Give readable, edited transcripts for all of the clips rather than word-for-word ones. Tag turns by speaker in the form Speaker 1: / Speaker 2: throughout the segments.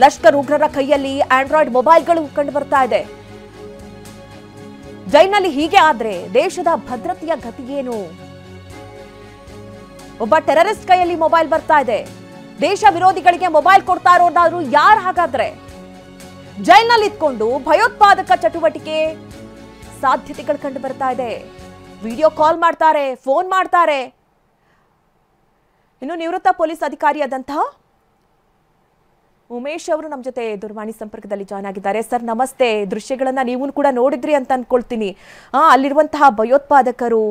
Speaker 1: ಲಷ್ಕರ್ ಉಗ್ರರ ಕೈಯಲ್ಲಿ ಆಂಡ್ರಾಯ್ಡ್ ಮೊಬೈಲ್ಗಳು ಕಂಡು ಬರ್ತಾ ಇದೆ. ಜೈಲಿನಲ್ಲಿ ಹೀಗೆ ಆದ್ರೆ ದೇಶದ ಭದ್ರತೆಯ ಗತಿ ಏನು? ಒಬ್ಬ ಟೆರರಿಸ್ಟ್ ಕೈಯಲ್ಲಿ ಮೊಬೈಲ್ ಬರ್ತಾ ಇದೆ. ದೇಶ ವಿರೋಧಿಗಳಿಗೆ ಮೊಬೈಲ್ ಕೊಡ್ತಾ ಇರೋದಾದ್ರು ಯಾರು? ಹಾಗಾದ್ರೆ ಜೈಲಿನಲ್ಲಿ ಇದ್ಕೊಂಡು ಭಯೋತ್ಪಾದಕ ಚಟುವಟಿಕೆ ಸಾಧ್ಯತೆಗಳು ಕಂಡು ಬರ್ತಾ ಇದೆ. ವಿಡಿಯೋ ಕಾಲ್ ಮಾಡ್ತಾರೆ, ಫೋನ್ ಮಾಡ್ತಾರೆ. ಇನ್ನು ನಿವೃತ್ತ ಪೊಲೀಸ್ ಅಧಿಕಾರಿಯಾದಂತಹ ಉಮೇಶ್ ಅವರು ನಮ್ಮ ಜೊತೆ ದೂರವಾಣಿ ಸಂಪರ್ಕದಲ್ಲಿ ಜಾಯ್ನ್ ಆಗಿದ್ದಾರೆ. ಸರ್ ನಮಸ್ತೆ. ದೃಶ್ಯಗಳನ್ನ ನೀವು ಕೂಡ ನೋಡಿದ್ರಿ ಅಂತ ಅನ್ಕೊಳ್ತೀನಿ. ಅಲ್ಲಿರುವಂತಹ ಭಯೋತ್ಪಾದಕರು,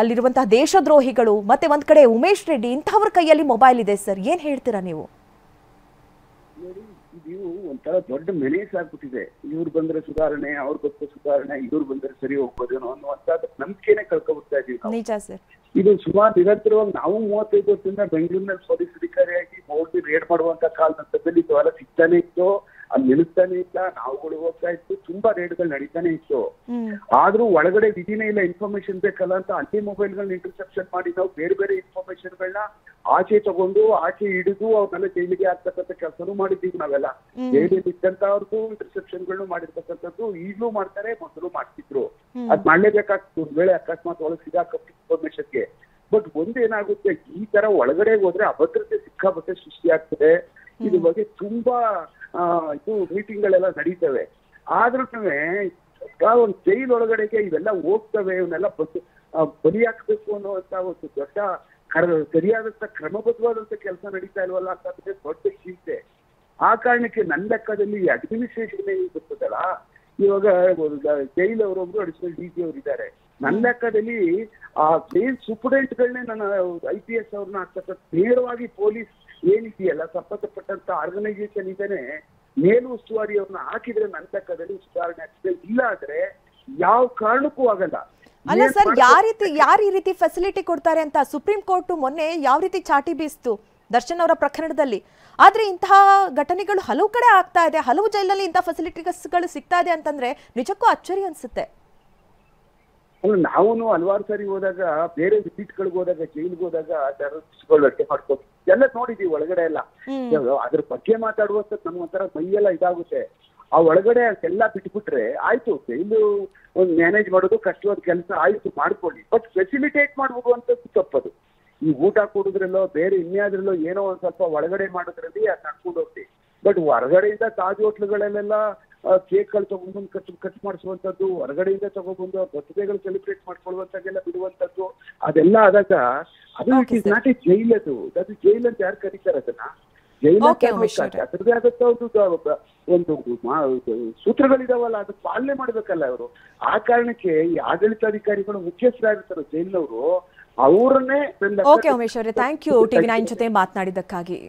Speaker 1: ಅಲ್ಲಿರುವಂತಹ ದೇಶದ್ರೋಹಿಗಳು, ಮತ್ತೆ ಒಂದ್ ಕಡೆ ಉಮೇಶ್ ರೆಡ್ಡಿ, ಇಂಥವ್ರ ಕೈಯಲ್ಲಿ ಮೊಬೈಲ್ ಇದೆ ಸರ್. ಏನ್ ಹೇಳ್ತೀರಾ ನೀವು?
Speaker 2: ಇದು ಒಂಥರ ದೊಡ್ಡ ಮೆನೇಸ್ ಆಗ್ಬಿಟ್ಟಿದೆ. ಇವ್ರು ಬಂದ್ರೆ ಸುಧಾರಣೆ, ಅವ್ರ ಬಂದ್ರೆ ಸುಧಾರಣೆ, ಇವ್ರು ಬಂದ್ರೆ ಸರಿ ಹೋಗ್ಬೋದೇನೋ ಅನ್ನುವಂತ ನಂಬಿಕೆನೆ ಕಳ್ಕೊಬಿಡ್ತಾ ಇದೀವಿ.
Speaker 1: ನಿಜ ಸರ್.
Speaker 2: ಇದು ಸುಮಾರು ನಿರಂತರವಾಗಿ ನಾವು 35 ವರ್ಷದಿಂದ ಬೆಂಗಳೂರಿನಲ್ಲಿ ಪೊಲೀಸ್ ಅಧಿಕಾರಿಯಾಗಿ ಹೋಗಿ ರೇಡ್ ಮಾಡುವಂತ ಕಾಲದಲ್ಲಿ ಇವೆಲ್ಲ ಸಿಗ್ತಾನೆ ಇತ್ತು, ಅಲ್ಲಿ ನಿಲ್ಲಿಸ್ತಾನೆ ಇಲ್ಲ, ನಾವುಗಳು ಹೋಗ್ತಾ ಇತ್ತು, ತುಂಬಾ ರೇಡ್ಗಳು ನಡೀತಾನೆ ಇತ್ತು. ಆದ್ರೂ ಒಳಗಡೆ ವಿಧಿನೇ ಇಲ್ಲ, ಇನ್ಫಾರ್ಮೇಶನ್ ಬೇಕಲ್ಲ ಅಂತ ಅಲ್ಲಿ ಮೊಬೈಲ್ಗಳನ್ನ ಇಂಟರ್ಸೆಪ್ಷನ್ ಮಾಡಿ ನಾವು ಬೇರೆ ಬೇರೆ ಇನ್ಫಾರ್ಮೇಶನ್ಗಳನ್ನ ಆಚೆ ತಗೊಂಡು ಆಚೆ ಹಿಡಿದು ಅವ್ರನ್ನೆಲ್ಲ ಜೈಲಿಗೆ ಹಾಕ್ತಕ್ಕಂಥ ಕೆಲಸನೂ ಮಾಡಿದ್ದೀವಿ ನಾವೆಲ್ಲ. ಜೈಲಲ್ಲಿ ಇದ್ದಂತವ್ರಿಗೂ ಇಂಟರ್ಸೆಪ್ಷನ್ಗಳನ್ನು ಮಾಡಿರ್ತಕ್ಕಂಥದ್ದು ಈಗಲೂ ಮಾಡ್ತಾರೆ, ಮೊದಲು ಮಾಡ್ತಿದ್ರು. ಅದ್ ಮಾಡ್ಲೇಬೇಕಾಗ್ತದೆ ಒಂದ್ ವೇಳೆ ಅಕಸ್ಮಾತ್ ಒಳಗೆ ಸಿಗಾಕಪ್ಪ ಇನ್ಫಾರ್ಮೇಶನ್ಗೆ. ಬಟ್ ಒಂದೇನಾಗುತ್ತೆ, ಈ ತರ ಒಳಗಡೆ ಹೋದ್ರೆ ಅಭದ್ರತೆ ಸಿಕ್ಕಾಪಟ್ಟೆ ಸೃಷ್ಟಿ ಆಗ್ತದೆ. ಇದ್ರ ಬಗ್ಗೆ ತುಂಬಾ ಇದು ಮೀಟಿಂಗ್ ಗಳೆಲ್ಲ ನಡೀತವೆ. ಆದ್ರೂ ಒಂದು ಜೈಲ್ ಒಳಗಡೆಗೆ ಇವೆಲ್ಲ ಹೋಗ್ತವೆ, ಇವನ್ನೆಲ್ಲ ಬಲಿ ಹಾಕ್ಬೇಕು ಅನ್ನುವಂತ ಒಂದು ದೊಡ್ಡ ಸರಿಯಾದಂತ ಕ್ರಮಬದ್ಧವಾದಂತ ಕೆಲಸ ನಡೀತಾ ಇಲ್ವಲ್ಲ ಅಂತ ದೊಡ್ಡ ಚಿಂತೆ. ಆ ಕಾರಣಕ್ಕೆ ನನ್ನ ಲೆಕ್ಕದಲ್ಲಿ ಅಡ್ಮಿನಿಸ್ಟ್ರೇಷನ್ ಏನಿರ್ತದಲ್ಲ, ಇವಾಗ ಜೈಲ್ ಅವರೊಬ್ರು ಅಡಿಷನಲ್ DG ಅವರು ಇದ್ದಾರೆ. ನನ್ನ ಲೆಕ್ಕದಲ್ಲಿ ಆ ಜೈಲ್ ಸೂಪರಿಂಟೆಂಡೆಂಟ್ಗಳನ್ನೇ ನನ್ನ IPS ಅವ್ರನ್ನ ಆಗ್ತಕ್ಕಂಥ ನೇರವಾಗಿ ಪೊಲೀಸ್ ಏನಿದೆಯಲ್ಲ ಸಂಬಂಧಪಟ್ಟಂತ ಆರ್ಗನೈಸೇಷನ್ ಇದೇನೆ ಮೇಲು ಉಸ್ತುವಾರಿ ಅವ್ರನ್ನ ಹಾಕಿದ್ರೆ ನನ್ನ ಲೆಕ್ಕದಲ್ಲಿ ಸುಧಾರಣೆ ಆಗ್ತದೆ. ಇಲ್ಲ ಆದ್ರೆ ಯಾವ ಕಾರಣಕ್ಕೂ ಆಗಲ್ಲ.
Speaker 1: ಅಲ್ಲ ಸರ್, ಯಾರು ಈ ರೀತಿ ಫೆಸಿಲಿಟಿ ಕೊಡ್ತಾರೆ ಅಂತ ಸುಪ್ರೀಂ ಕೋರ್ಟ್ ಮೊನ್ನೆ ಯಾವ ರೀತಿ ಚಾಟಿ ಬೀಸ್ತು ದರ್ಶನ್ ಅವರ ಪ್ರಕರಣದಲ್ಲಿ. ಆದ್ರೆ ಇಂತಹ ಘಟನೆಗಳು ಹಲವು ಕಡೆ ಆಗ್ತಾ ಇದೆ, ಹಲವು ಜೈಲಲ್ಲಿ ಇಂತಹ ಫೆಸಿಲಿಟಿಗಳು ಸಿಗ್ತಾ ಇದೆ ಅಂತಂದ್ರೆ ನಿಜಕ್ಕೂ ಅಚ್ಚರಿ ಅನ್ಸುತ್ತೆ.
Speaker 2: ನಾವು ಹಲವಾರು ಸಾರಿ ಹೋದಾಗ, ಬೇರೆ ವಿಸಿಟ್ಗಳಿಗೆ ಹೋದಾಗ, ಜೈಲ್ಗೆ ಹೋದಾಗ ಟೆರರಿಸ್ಟ್ಗಳು ಅಡ್ಡೆ ಮಾಡ್ಕೊಂಡು ಎಲ್ಲ ನೋಡಿದೀವಿ ಒಳಗಡೆ ಎಲ್ಲ. ಅದ್ರ ಬಗ್ಗೆ ಮಾತಾಡುವಂಥದ್ದು ನಮ್ಗೊಂಥರ ಮೈಯೆಲ್ಲ ಇದಾಗುತ್ತೆ. ಆ ಒಳಗಡೆ ಎಲ್ಲ ಬಿಟ್ಬಿಟ್ರೆ ಆಯ್ತು, ಜೈಲು ಒಂದು ಮ್ಯಾನೇಜ್ ಮಾಡೋದು ಕಷ್ಟವಾದ ಕೆಲಸ, ಆಯ್ತು ಮಾಡ್ಕೊಳ್ಳಿ. ಬಟ್ ಫೆಸಿಲಿಟೇಟ್ ಮಾಡುವಂಥದ್ದು ತಪ್ಪದು. ಈ ಊಟ ಕೊಡೋದ್ರಲ್ಲೋ ಬೇರೆ ಇನ್ಯಾದ್ರಲ್ಲೋ ಏನೋ ಒಂದ್ ಸ್ವಲ್ಪ ಒಳಗಡೆ ಮಾಡೋದ್ರಲ್ಲಿ ಅದು ನಡ್ಕೊಂಡು ಹೋಗ್ತೀವಿ. ಬಟ್ ಹೊರಗಡೆಯಿಂದ ತಾಜ್ ಹೋಟ್ಲುಗಳಲ್ಲೆಲ್ಲ ಕೇಕ್ಗಳು ತಗೊಂಡ್ಬಂದು ಕಟ್ ಮಾಡಿಸುವಂಥದ್ದು, ಹೊರಗಡೆಯಿಂದ ತಗೊಂಡ್ಬಂದು ಅವ್ರ ಬರ್ತ್ಡೇಗಳು ಸೆಲೆಬ್ರೇಟ್ ಮಾಡ್ಕೊಳ್ಳುವಂಥದ್ದೆಲ್ಲ ಬಿಡುವಂಥದ್ದು, ಅದೆಲ್ಲ ಆದಾಗ ಅದು it is not A jail. ಅದು ಜೈಲ್ ಅಂತ ಯಾರು ಕರೀತಾರೆ ಅದನ್ನ? ಜೈಲ್ ಅದ್ರದ್ದೇ ಆದಂತ ಒಂದು ಸೂತ್ರಗಳಿದಾವಲ್ಲ, ಅದು ಪಾಲನೆ ಮಾಡ್ಬೇಕಲ್ಲ ಅವರು. ಆ ಕಾರಣಕ್ಕೆ ಈ ಆಡಳಿತಾಧಿಕಾರಿಗಳು ಮುಖ್ಯಸ್ಥರಾಗಿರ್ತಾರೆ ಜೈಲಿನವರು, ಅವರನ್ನೇ.
Speaker 1: ಓಕೆ ಉಮೇಶ್ ಅವರೇ, ಥ್ಯಾಂಕ್ ಯು TV9 ಜೊತೆ ಮಾತನಾಡಿದ್ದಕ್ಕಾಗಿ.